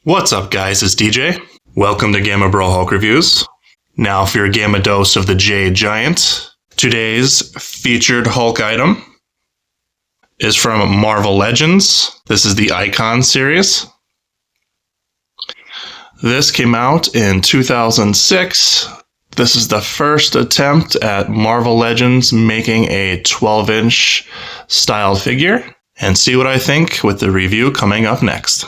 What's up, guys? It's DJ. Welcome to Gamma Bro Hulk Reviews. Now for your Gamma dose of the Jade Giant. Today's featured Hulk item is from Marvel Legends. This is the Icon series. This came out in 2006. This is the first attempt at Marvel Legends making a 12-inch styled figure. And see what I think with the review coming up next.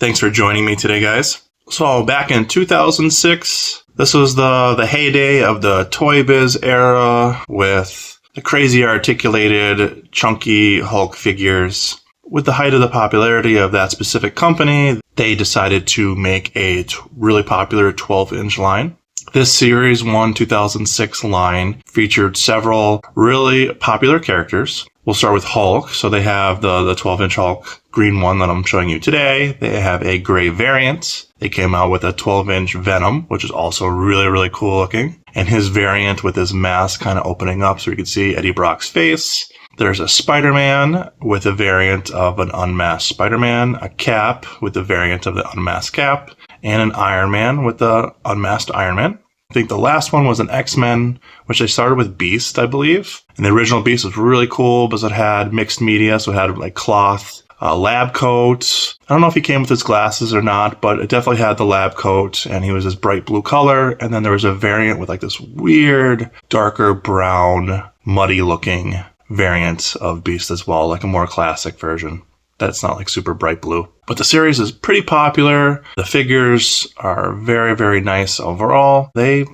Thanks for joining me today, guys. So back in 2006, this was the heyday of the Toy Biz era with the crazy articulated, chunky Hulk figures. With the height of the popularity of that specific company, they decided to make a really popular 12-inch line. This Series 1 2006 line featured several really popular characters. We'll start with Hulk. So they have the 12-inch Hulk green one that I'm showing you today. They have a gray variant. They came out with a 12-inch Venom, which is also really, really cool looking. And his variant with his mask kind of opening up so you can see Eddie Brock's face. There's a Spider-Man with a variant of an unmasked Spider-Man, a Cap with a variant of the unmasked Cap, and an Iron Man with the unmasked Iron Man. I think the last one was an X-Men, which they started with Beast, I believe. And the original Beast was really cool because it had mixed media, so it had like cloth, lab coat. I don't know if he came with his glasses or not, but it definitely had the lab coat, and he was this bright blue color. And then there was a variant with like this weird, darker brown, muddy looking variant of Beast as well, like a more classic version. That's not like super bright blue. But the series is pretty popular. The figures are very, very nice overall. They,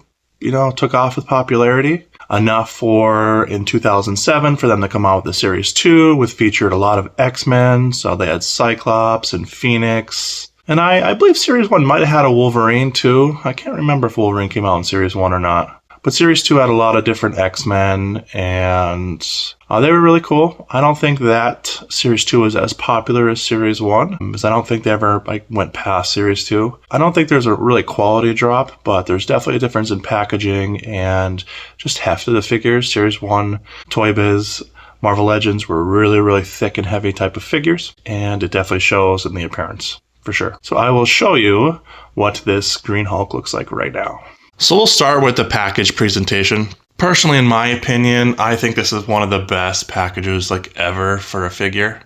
took off with popularity. Enough for, in 2007, for them to come out with the Series 2, which featured a lot of X-Men. So they had Cyclops and Phoenix. And I believe Series 1 might have had a Wolverine too. I can't remember if Wolverine came out in Series 1 or not. But Series 2 had a lot of different X-Men, and they were really cool. I don't think that Series 2 was as popular as Series 1, because I don't think they ever went past Series 2. I don't think there's a really quality drop, but there's definitely a difference in packaging and just heft of the figures. Series 1, Toy Biz, Marvel Legends were really, really thick and heavy type of figures, and it definitely shows in the appearance, for sure. So I will show you what this Green Hulk looks like right now. So we'll start with the package presentation. Personally, in my opinion, I think this is one of the best packages ever for a figure.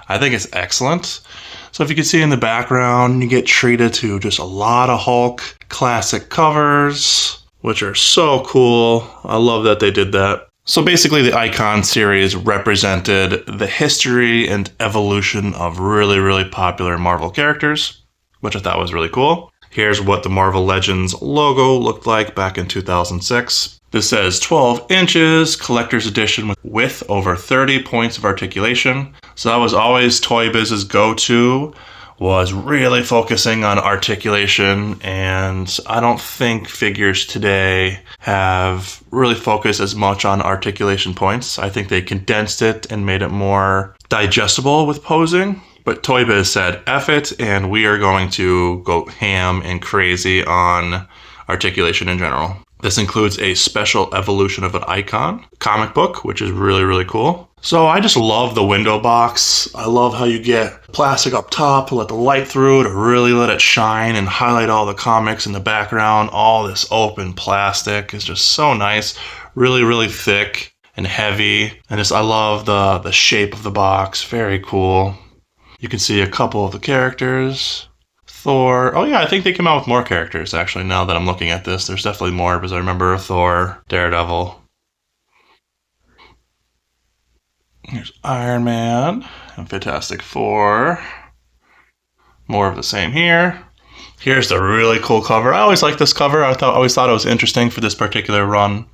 I think it's excellent. So if you can see in the background, you get treated to just a lot of Hulk classic covers, which are so cool. I love that they did that. So basically the Icon series represented the history and evolution of really, really popular Marvel characters, which I thought was really cool. Here's what the Marvel Legends logo looked like back in 2006. This says 12 inches, collector's edition with over 30 points of articulation. So that was always Toy Biz's go-to, was really focusing on articulation. And I don't think figures today have really focused as much on articulation points. I think they condensed it and made it more digestible with posing. But Toy Biz said, F it, and we are going to go ham and crazy on articulation in general. This includes a special evolution of an Icon comic book, which is really, really cool. So I just love the window box. I love how you get plastic up top to let the light through, to really let it shine and highlight all the comics in the background. All this open plastic is just so nice. Really, really thick and heavy. And I love the shape of the box. Very cool. You can see a couple of the characters. Thor. Oh yeah, I think they came out with more characters actually now that I'm looking at this. There's definitely more because I remember Thor, Daredevil. Here's Iron Man and Fantastic Four. More of the same here. Here's the really cool cover. I always liked this cover. I always thought it was interesting for this particular run.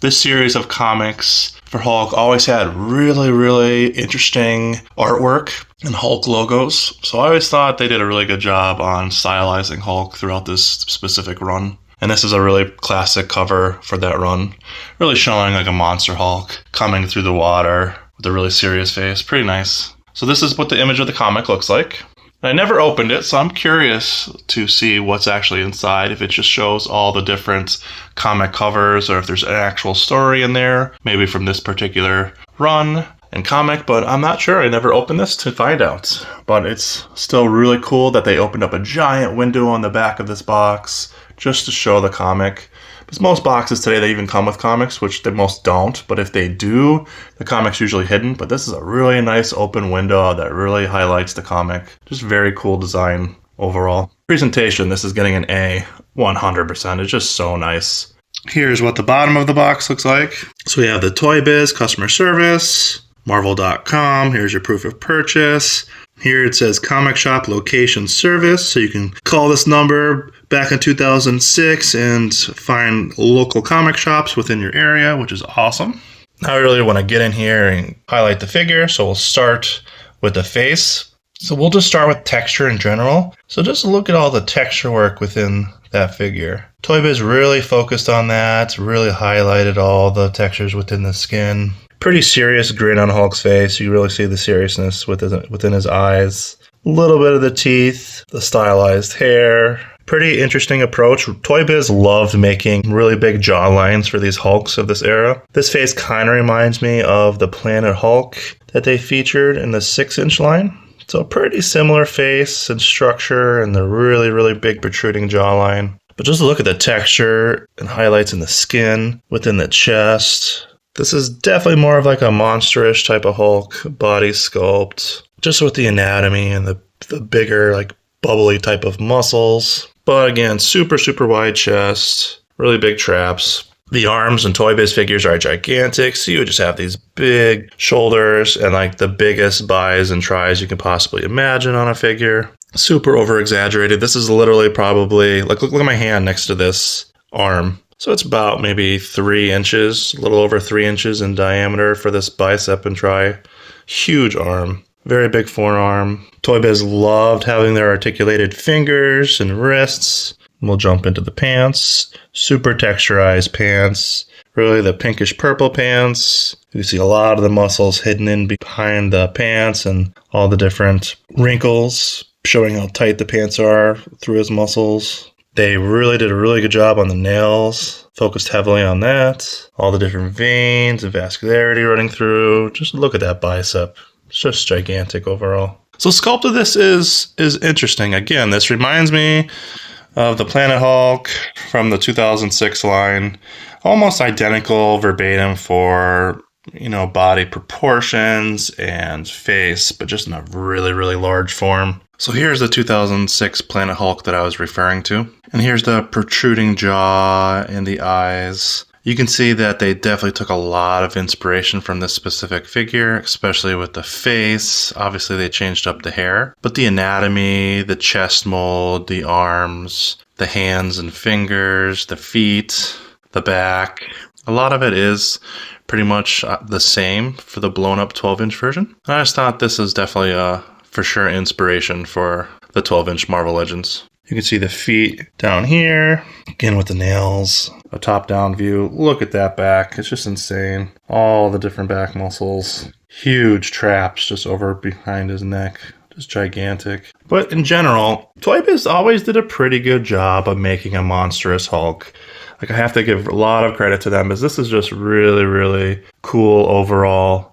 This series of comics for Hulk always had really, really interesting artwork and Hulk logos. So I always thought they did a really good job on stylizing Hulk throughout this specific run. And this is a really classic cover for that run. Really showing like a monster Hulk coming through the water with a really serious face. Pretty nice. So this is what the image of the comic looks like. I never opened it, so I'm curious to see what's actually inside, if it just shows all the different comic covers or if there's an actual story in there, maybe from this particular run and comic, but I'm not sure. I never opened this to find out. But it's still really cool that they opened up a giant window on the back of this box just to show the comic. Because most boxes today, they even come with comics, which they most don't. But if they do, the comic's usually hidden. But this is a really nice open window that really highlights the comic. Just very cool design overall. Presentation, this is getting an A, 100%. It's just so nice. Here's what the bottom of the box looks like. So we have the Toy Biz customer service, Marvel.com. Here's your proof of purchase. Here it says comic shop location service. So you can call this number back in 2006 and find local comic shops within your area, which is awesome. Now I really want to get in here and highlight the figure. So we'll start with the face. So we'll just start with texture in general. So just look at all the texture work within that figure. Toy Biz really focused on that, really highlighted all the textures within the skin. Pretty serious grin on Hulk's face. You really see the seriousness within his eyes. A little bit of the teeth, the stylized hair. Pretty interesting approach. Toy Biz loved making really big jaw lines for these Hulks of this era. This face kind of reminds me of the Planet Hulk that they featured in the 6-inch line. So pretty similar face and structure and the really, really big protruding jawline. But just look at the texture and highlights in the skin, within the chest. This is definitely more of like a monsterish type of Hulk body sculpt. Just with the anatomy and the bigger, like bubbly type of muscles. But again, super, super wide chest, really big traps. The arms and Toy Biz figures are gigantic, so you would just have these big shoulders and like the biggest bis and tris you can possibly imagine on a figure. Super over exaggerated. This is literally probably, like look at my hand next to this arm. So it's about maybe 3 inches, a little over 3 inches in diameter for this bicep and tri. Huge arm, very big forearm. Toy Biz loved having their articulated fingers and wrists. We'll jump into the pants. Super texturized pants. Really the pinkish purple pants. You see a lot of the muscles hidden in behind the pants and all the different wrinkles, showing how tight the pants are through his muscles. They really did a really good job on the nails, focused heavily on that. All the different veins and vascularity running through. Just look at that bicep. It's just gigantic overall. So sculpt of this is interesting. Again, this reminds me of the Planet Hulk from the 2006 line. Almost identical verbatim for, body proportions and face, but just in a really, really large form. So here's the 2006 Planet Hulk that I was referring to. And here's the protruding jaw and the eyes. You can see that they definitely took a lot of inspiration from this specific figure, especially with the face. Obviously, they changed up the hair. But the anatomy, the chest mold, the arms, the hands and fingers, the feet, the back, a lot of it is pretty much the same for the blown up 12-inch version. And I just thought this is definitely a for sure inspiration for the 12-inch Marvel Legends. You can see the feet down here, again with the nails, a top-down view. Look at that back. It's just insane. All the different back muscles. Huge traps just over behind his neck. Just gigantic. But in general, Toy Biz always did a pretty good job of making a monstrous Hulk. Like, I have to give a lot of credit to them, because this is just really, really cool overall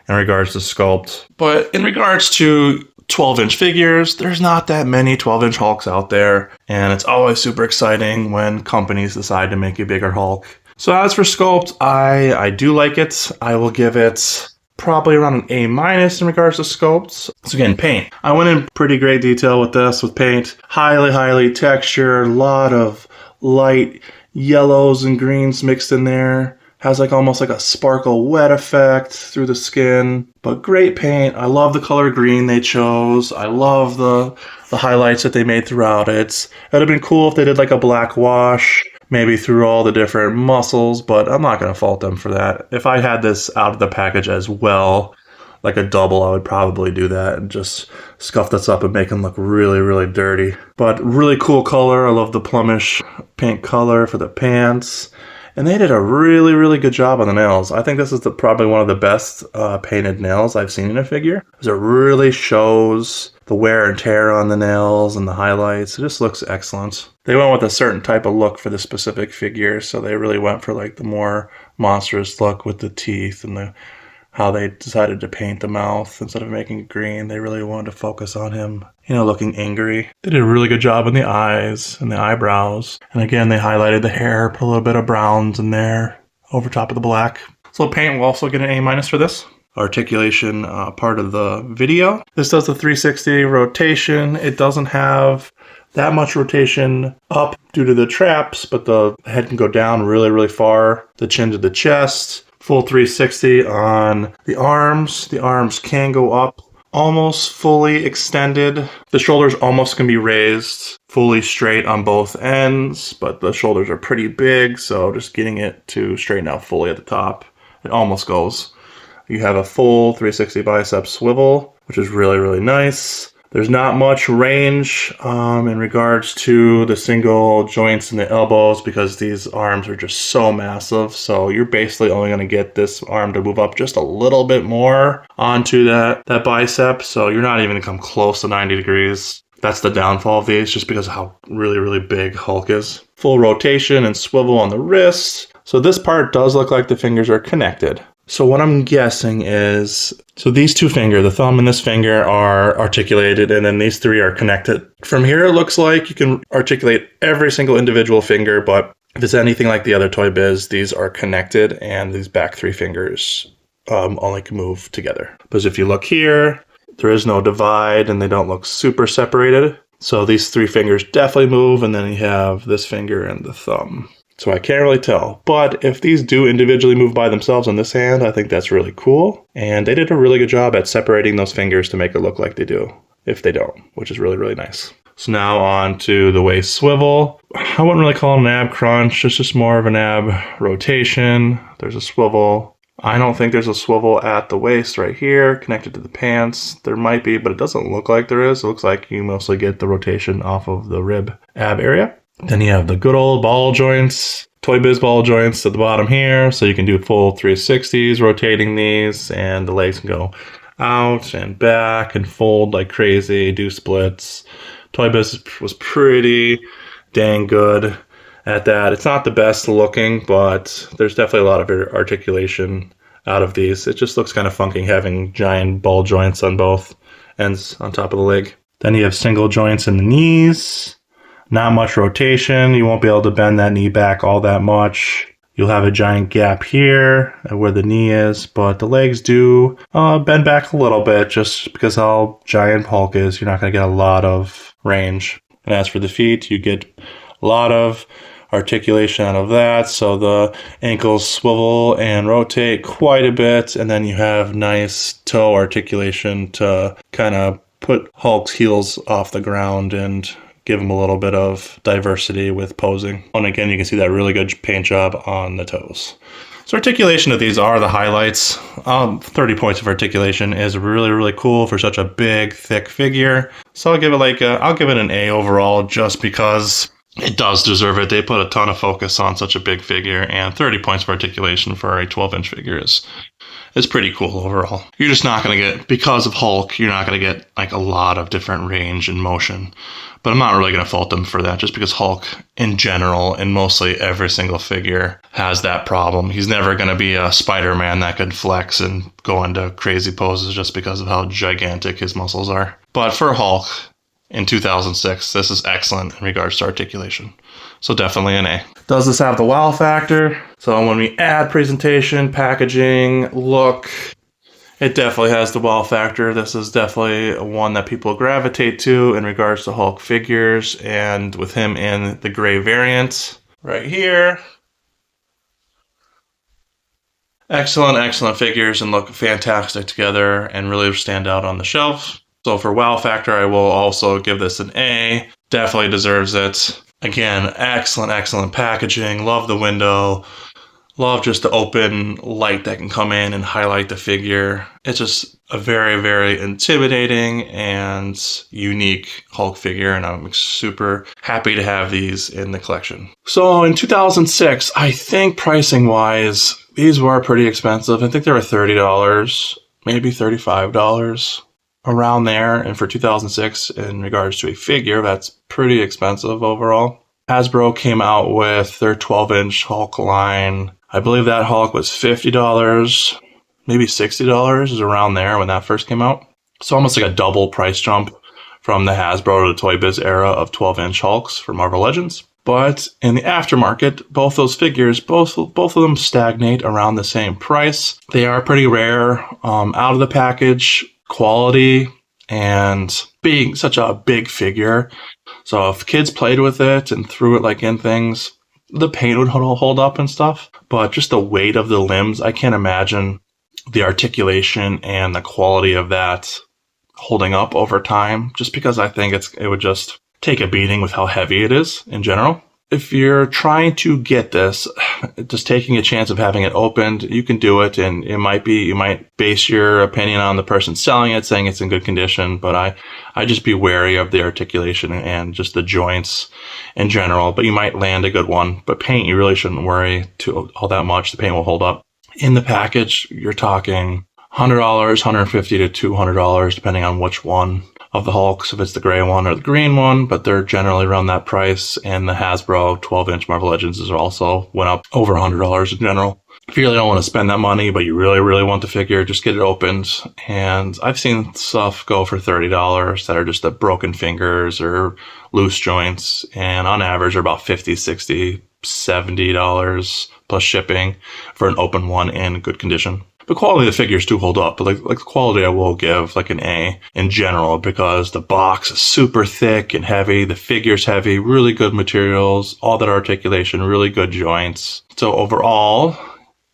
in regards to sculpt. But in regards to 12-inch figures, there's not that many 12-inch Hulks out there, and it's always super exciting when companies decide to make a bigger Hulk. So as for sculpt, I do like it. I will give it probably around an A- in regards to sculpts. So again, paint. I went in pretty great detail with this, with paint. Highly textured, a lot of light yellows and greens mixed in there. Has like almost like a sparkle wet effect through the skin, but great paint. I love the color green they chose. I love the highlights that they made throughout it. It would have been cool if they did like a black wash, maybe through all the different muscles, but I'm not going to fault them for that. If I had this out of the package as well, like a double, I would probably do that and just scuff this up and make them look really, really dirty. But really cool color. I love the plumish pink color for the pants. And they did a really, really good job on the nails. I think this is probably one of the best painted nails I've seen in a figure. It really shows the wear and tear on the nails and the highlights. It just looks excellent. They went with a certain type of look for the specific figure, so they really went for like the more monstrous look with the teeth and how they decided to paint the mouth instead of making it green. They really wanted to focus on him, looking angry. They did a really good job in the eyes and the eyebrows. And again, they highlighted the hair, put a little bit of browns in there over top of the black. So paint will also get an A- for this. Articulation part of the video. This does the 360 rotation. It doesn't have that much rotation up due to the traps, but the head can go down really, really far. The chin to the chest. Full 360 on the arms. The arms can go up almost fully extended. The shoulders almost can be raised fully straight on both ends, but the shoulders are pretty big, so just getting it to straighten out fully at the top, it almost goes. You have a full 360 bicep swivel, which is really, really nice. There's not much range in regards to the single joints in the elbows because these arms are just so massive. So you're basically only going to get this arm to move up just a little bit more onto that bicep. So you're not even going to come close to 90 degrees. That's the downfall of these, just because of how really, really big Hulk is. Full rotation and swivel on the wrist. So this part does look like the fingers are connected. So what I'm guessing is, so these two fingers, the thumb and this finger, are articulated, and then these three are connected. From here, it looks like you can articulate every single individual finger, but if it's anything like the other Toy Biz, these are connected, and these back three fingers only can move together. Because if you look here, there is no divide, and they don't look super separated. So these three fingers definitely move, and then you have this finger and the thumb. So I can't really tell. But if these do individually move by themselves on this hand, I think that's really cool. And they did a really good job at separating those fingers to make it look like they do, if they don't, which is really, really nice. So now on to the waist swivel. I wouldn't really call it an ab crunch. It's just more of an ab rotation. There's a swivel. I don't think there's a swivel at the waist right here connected to the pants. There might be, but it doesn't look like there is. It looks like you mostly get the rotation off of the rib ab area. Then you have the good old ball joints, Toy Biz ball joints at the bottom here. So you can do full 360s, rotating these, and the legs can go out and back and fold like crazy, do splits. Toy Biz was pretty dang good at that. It's not the best looking, but there's definitely a lot of articulation out of these. It just looks kind of funky having giant ball joints on both ends on top of the leg. Then you have single joints in the knees. Not much rotation. You won't be able to bend that knee back all that much. You'll have a giant gap here where the knee is, but the legs do bend back a little bit just because how giant Hulk is. You're not going to get a lot of range. And as for the feet, you get a lot of articulation out of that. So the ankles swivel and rotate quite a bit, and then you have nice toe articulation to kind of put Hulk's heels off the ground and give him a little bit of diversity with posing. And again, you can see that really good paint job on the toes. So articulation of these are the highlights. 30 points of articulation is really, really cool for such a big, thick figure. So I'll give it an A overall just because it does deserve it. They put a ton of focus on such a big figure, and 30 points of articulation for a 12-inch figure is pretty cool overall. You're just not going to get, because of Hulk, you're not going to get like a lot of different range and motion. But I'm not really going to fault them for that, just because Hulk in general and mostly every single figure has that problem. He's never going to be a Spider-Man that could flex and go into crazy poses just because of how gigantic his muscles are. But for Hulk in 2006, this is excellent in regards to articulation. So definitely an A. Does this have the wow factor? So when we add presentation, packaging, look, it definitely has the wow factor. This is definitely one that people gravitate to in regards to Hulk figures, and with him in the gray variant right here. Excellent, excellent figures and look fantastic together and really stand out on the shelf. So for wow factor, I will also give this an A. Definitely deserves it. Again, excellent, excellent packaging. Love the window. Love just the open light that can come in and highlight the figure. It's just a very, very intimidating and unique Hulk figure, and I'm super happy to have these in the collection. So in 2006, I think pricing-wise, these were pretty expensive. I think they were $30, maybe $35. around there. And for 2006, in regards to a figure, that's pretty expensive overall. Hasbro came out with their 12-inch Hulk line. I believe that Hulk was $50, maybe $60 is around there when that first came out. So almost like a double price jump from the Hasbro to the Toy Biz era of 12-inch Hulks for Marvel Legends. But in the aftermarket, both those figures, both of them stagnate around the same price. They are pretty rare out of the package, quality, and being such a big figure. So if kids played with it and threw it like in things, the paint would hold up and stuff. But just the weight of the limbs, I can't imagine the articulation and the quality of that holding up over time, just because I think it would just take a beating with how heavy it is in general. If you're trying to get this, just taking a chance of having it opened, you can do it, and you might base your opinion on the person selling it, saying it's in good condition, but I just be wary of the articulation and just the joints in general, but you might land a good one. But paint, you really shouldn't worry all that much. The paint will hold up. In the package, you're talking $100, $150 to $200, depending on which one of the Hulks, if it's the gray one or the green one, but they're generally around that price. And the Hasbro 12-inch Marvel Legends is also went up over $100 in general. If you really don't want to spend that money, but you really, really want the figure, just get it opened. And I've seen stuff go for $30 that are just the broken fingers or loose joints. And on average, are about $50, $60, $70 plus shipping for an open one in good condition. The quality of the figures do hold up, but like the quality I will give like an A in general, because the box is super thick and heavy, the figure's heavy, really good materials, all that articulation, really good joints. So overall,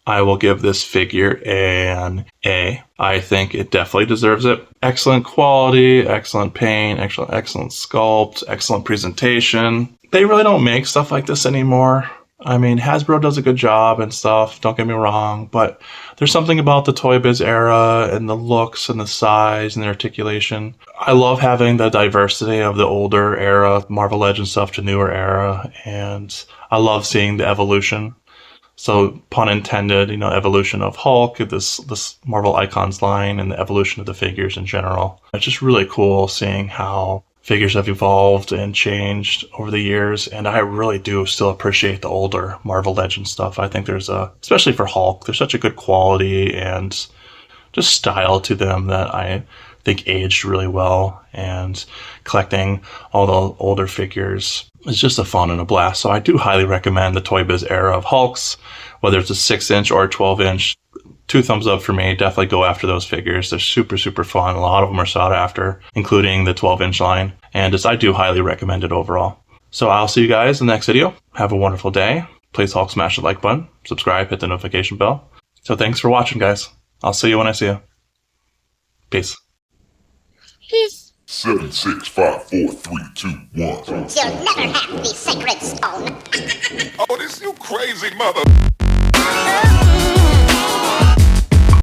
I will give this figure an A. I think it definitely deserves it. Excellent quality, excellent paint, excellent sculpt, excellent presentation. They really don't make stuff like this anymore. I mean, Hasbro does a good job and stuff, don't get me wrong, but there's something about the Toy Biz era and the looks and the size and the articulation. I love having the diversity of the older era, Marvel Legends stuff to newer era, and I love seeing the evolution. So, pun intended, evolution of Hulk, this Marvel Icons line, and the evolution of the figures in general. It's just really cool seeing how figures have evolved and changed over the years, and I really do still appreciate the older Marvel Legends stuff. I think especially for Hulk, there's such a good quality and just style to them that I think aged really well, and collecting all the older figures is just a fun and a blast. So I do highly recommend the Toy Biz era of Hulks, whether it's a 6-inch or a 12-inch. 2 thumbs up for me. Definitely go after those figures. They're super, super fun. A lot of them are sought after, including the 12-inch line. And I do highly recommend it overall. So I'll see you guys in the next video. Have a wonderful day. Please Hulk smash the like button, subscribe, hit the notification bell. So thanks for watching, guys. I'll see you when I see you. Peace. 7, 6, 5, 4, 3, 2, 1. You'll never have the sacred stone. Oh, this you crazy mother.